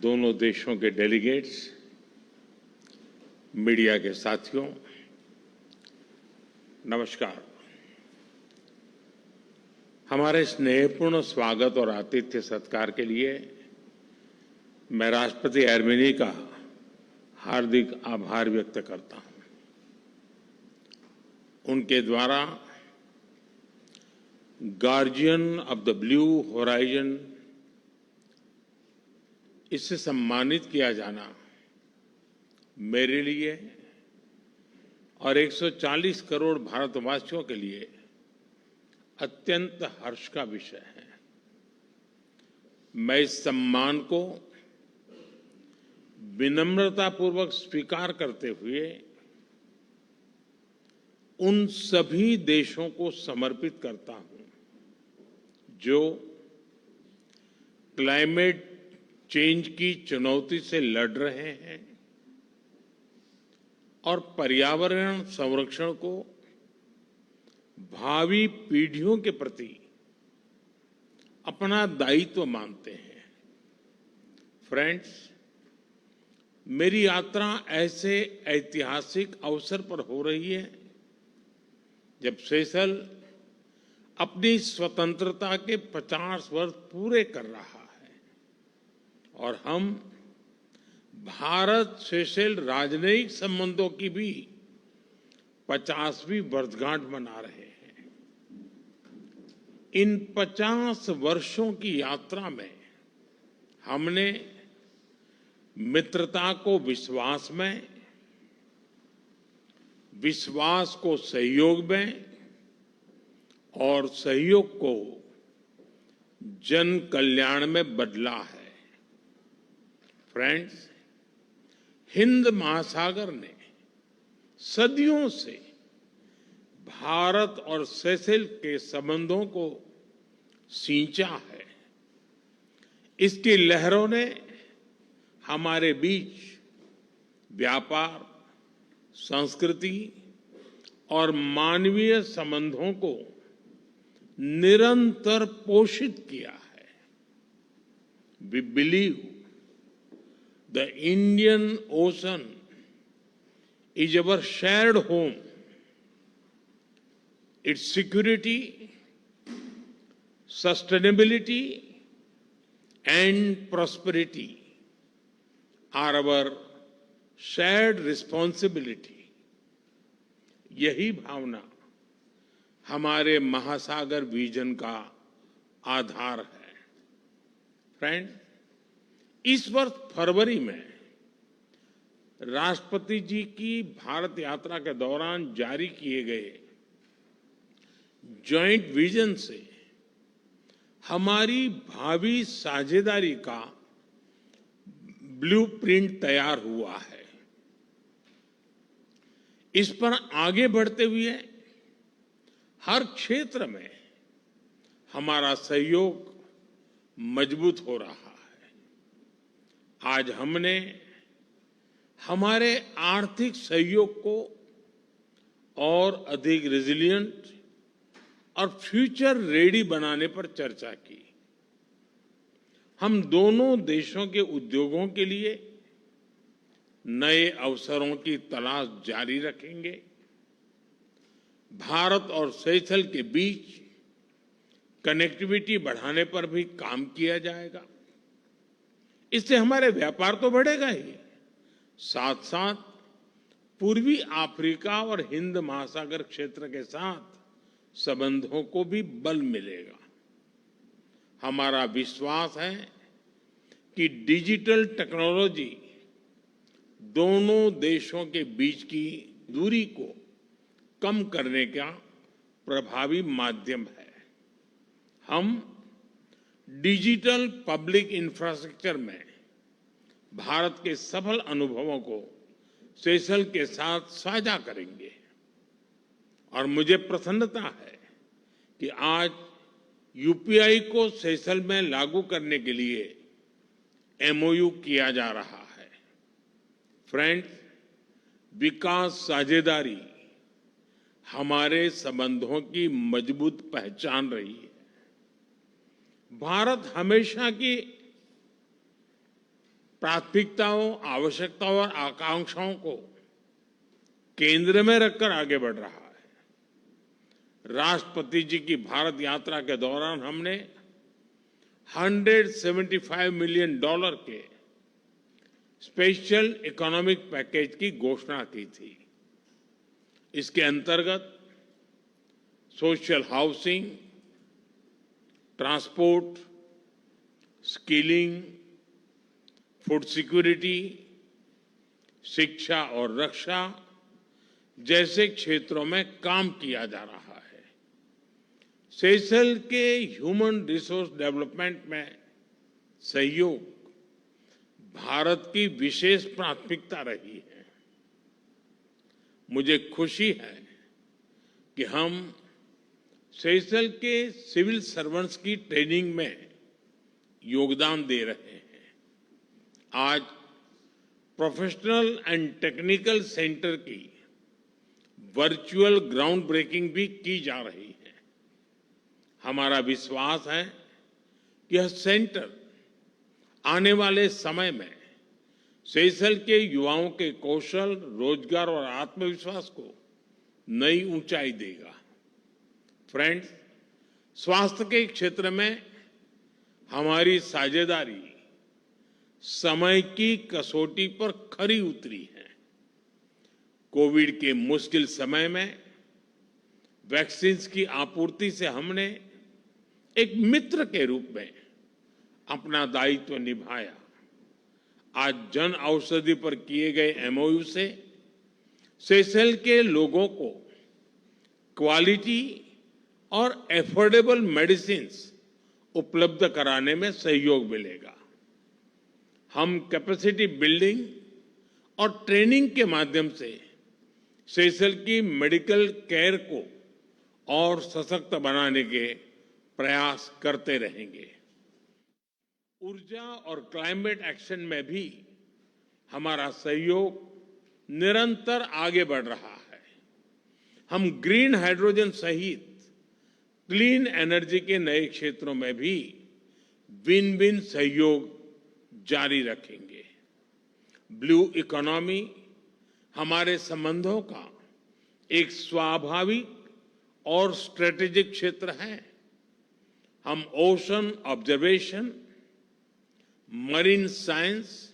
दोनों देशों के डेलीगेट्स, मीडिया के साथियों, नमस्कार। हमारे स्नेहपूर्ण स्वागत और आतिथ्य सत्कार के लिए मैं राष्ट्रपति आर्मेनी का हार्दिक आभार व्यक्त करता हूं। उनके द्वारा guardian of the blue horizon इससे सम्मानित किया जाना मेरे लिए और 140 करोड़ भारतवासियों के लिए अत्यंत हर्ष का विषय है। मैं इस सम्मान को विनम्रतापूर्वक स्वीकार करते हुए उन सभी देशों को समर्पित करता हूं जो क्लाइमेट चेंज की चुनौती से लड़ रहे हैं और पर्यावरण संरक्षण को भावी पीढ़ियों के प्रति अपना दायित्व मानते हैं। फ्रेंड्स, मेरी यात्रा ऐसे ऐतिहासिक अवसर पर हो रही है जब सेशल अपनी स्वतंत्रता के 50 वर्ष पूरे कर रहा है और हम भारत सेशल राजनयिक संबंधों की भी 50वीं वर्षगांठ मना रहे हैं। इन 50 वर्षों की यात्रा में हमने मित्रता को विश्वास में, विश्वास को सहयोग में और सहयोग को जन कल्याण में बदला है। फ्रेंड्स, हिंद महासागर ने सदियों से भारत और सेशल के संबंधों को सींचा है। इसकी लहरों ने हमारे बीच व्यापार, संस्कृति और मानवीय संबंधों को निरंतर पोषित किया है। We believe the Indian Ocean is our shared home. Its security, sustainability, and prosperity are our shared responsibility. यही भावना हमारे महासागर विजन का आधार है। फ्रेंड, इस वर्ष फरवरी में राष्ट्रपति जी की भारत यात्रा के दौरान जारी किए गए जॉइंट विजन से हमारी भावी साझेदारी का ब्लूप्रिंट तैयार हुआ है। इस पर आगे बढ़ते हुए हर क्षेत्र में हमारा सहयोग मजबूत हो रहा है। आज हमने हमारे आर्थिक सहयोग को और अधिक रेजिलिएंट और फ्यूचर रेडी बनाने पर चर्चा की। हम दोनों देशों के उद्योगों के लिए नए अवसरों की तलाश जारी रखेंगे। भारत और सेशल के बीच कनेक्टिविटी बढ़ाने पर भी काम किया जाएगा। इससे हमारे व्यापार तो बढ़ेगा ही, साथ साथ पूर्वी अफ्रीका और हिंद महासागर क्षेत्र के साथ संबंधों को भी बल मिलेगा। हमारा विश्वास है कि डिजिटल टेक्नोलॉजी दोनों देशों के बीच की दूरी को कम करने का प्रभावी माध्यम है। हम डिजिटल पब्लिक इंफ्रास्ट्रक्चर में भारत के सफल अनुभवों को सेशल के साथ साझा करेंगे और मुझे प्रसन्नता है कि आज यूपीआई को सेशल में लागू करने के लिए एमओयू किया जा रहा है। फ्रेंड्स, विकास साझेदारी हमारे संबंधों की मजबूत पहचान रही है। भारत हमेशा की प्राथमिकताओं, आवश्यकताओं और आकांक्षाओं को केंद्र में रखकर आगे बढ़ रहा है। राष्ट्रपति जी की भारत यात्रा के दौरान हमने $175 मिलियन के स्पेशल इकोनॉमिक पैकेज की घोषणा की थी। इसके अंतर्गत social housing, transport, skilling, food security, शिक्षा और रक्षा जैसे क्षेत्रों में काम किया जा रहा है। सेशल के ह्यूमन रिसोर्स डेवलपमेंट में सहयोग भारत की विशेष प्राथमिकता रही है। मुझे खुशी है कि हम सेशल के सिविल सर्वेंट्स की ट्रेनिंग में योगदान दे रहे हैं। आज प्रोफेशनल एंड टेक्निकल सेंटर की वर्चुअल ग्राउंड ब्रेकिंग भी की जा रही है। हमारा विश्वास है कि यह सेंटर आने वाले समय में सेशल के युवाओं के कौशल, रोजगार और आत्मविश्वास को नई ऊंचाई देगा। फ्रेंड्स, स्वास्थ्य के क्षेत्र में हमारी साझेदारी समय की कसौटी पर खरी उतरी है। कोविड के मुश्किल समय में वैक्सीन की आपूर्ति से हमने एक मित्र के रूप में अपना दायित्व निभाया। आज जन औषधि पर किए गए एमओयू से सेशल के लोगों को क्वालिटी और एफोर्डेबल मेडिसिन्स उपलब्ध कराने में सहयोग मिलेगा। हम कैपेसिटी बिल्डिंग और ट्रेनिंग के माध्यम से सेशल की मेडिकल केयर को और सशक्त बनाने के प्रयास करते रहेंगे। ऊर्जा और क्लाइमेट एक्शन में भी हमारा सहयोग निरंतर आगे बढ़ रहा है। हम ग्रीन हाइड्रोजन सहित क्लीन एनर्जी के नए क्षेत्रों में भी विन विन सहयोग जारी रखेंगे। ब्लू इकोनॉमी हमारे संबंधों का एक स्वाभाविक और स्ट्रेटेजिक क्षेत्र है। हम ओशन ऑब्जर्वेशन, मरीन साइंस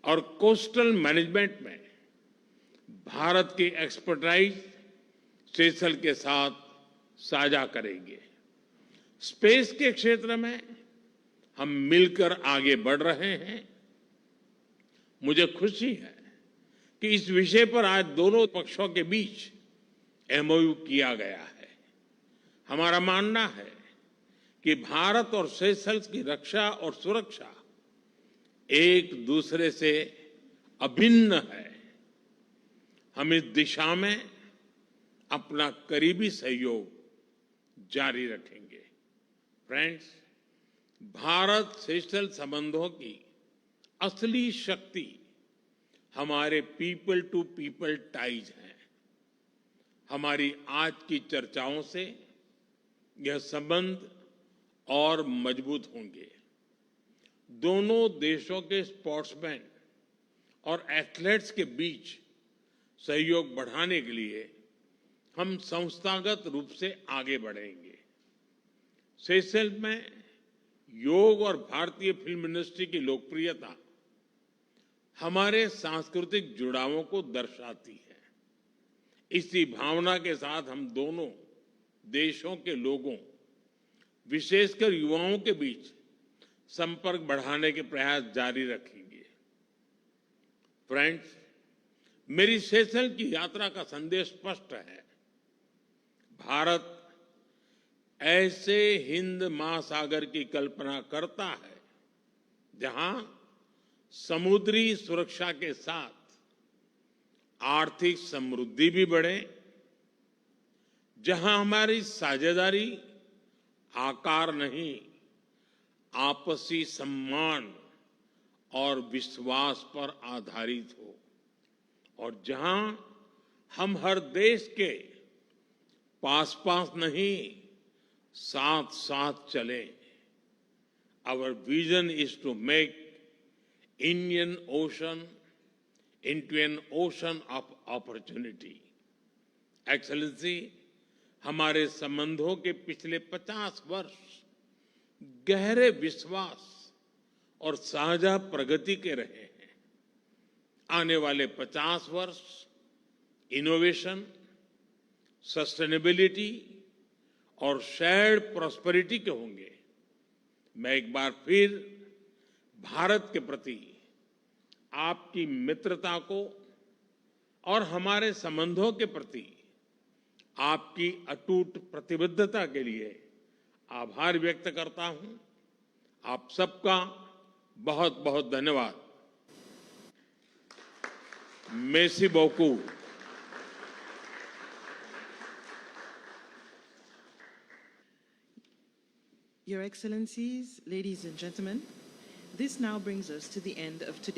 और कोस्टल मैनेजमेंट में भारत की एक्सपर्टाइज सेशल के साथ साझा करेंगे। स्पेस के क्षेत्र में हम मिलकर आगे बढ़ रहे हैं। मुझे खुशी है कि इस विषय पर आज दोनों पक्षों के बीच एमओयू किया गया है। हमारा मानना है कि भारत और सेशल्स की रक्षा और सुरक्षा एक दूसरे से अभिन्न है। हम इस दिशा में अपना करीबी सहयोग जारी रखेंगे। फ्रेंड्स, भारत सेशल संबंधों की असली शक्ति हमारे पीपल टू पीपल टाइज हैं। हमारी आज की चर्चाओं से यह संबंध और मजबूत होंगे। दोनों देशों के स्पोर्ट्समैन और एथलीट्स के बीच सहयोग बढ़ाने के लिए हम संस्थागत रूप से आगे बढ़ेंगे। सेशल में योग और भारतीय फिल्म इंडस्ट्री की लोकप्रियता हमारे सांस्कृतिक जुड़ावों को दर्शाती है। इसी भावना के साथ हम दोनों देशों के लोगों, विशेषकर युवाओं के बीच संपर्क बढ़ाने के प्रयास जारी रखेंगे। फ्रेंड्स, मेरी सेशल की यात्रा का संदेश स्पष्ट है। भारत ऐसे हिंद महासागर की कल्पना करता है जहां समुद्री सुरक्षा के साथ आर्थिक समृद्धि भी बढ़े, जहां हमारी साझेदारी आकार नहीं, आपसी सम्मान और विश्वास पर आधारित हो, और जहां हम हर देश के पास पास नहीं, साथ साथ चले। Our vision is to make Indian Ocean into an ocean of opportunity. Excellency, हमारे संबंधों के पिछले 50 वर्ष गहरे विश्वास और साझा प्रगति के रहे हैं। आने वाले 50 वर्ष इनोवेशन, सस्टेनेबिलिटी और शेयर्ड प्रॉस्पेरिटी के होंगे। मैं एक बार फिर भारत के प्रति आपकी मित्रता को और हमारे संबंधों के प्रति आपकी अटूट प्रतिबद्धता के लिए आभार व्यक्त करता हूं। आप सबका बहुत बहुत धन्यवाद। मेसी बोकू। Your Excellencies, ladies and gentlemen, this now brings us to the end of today's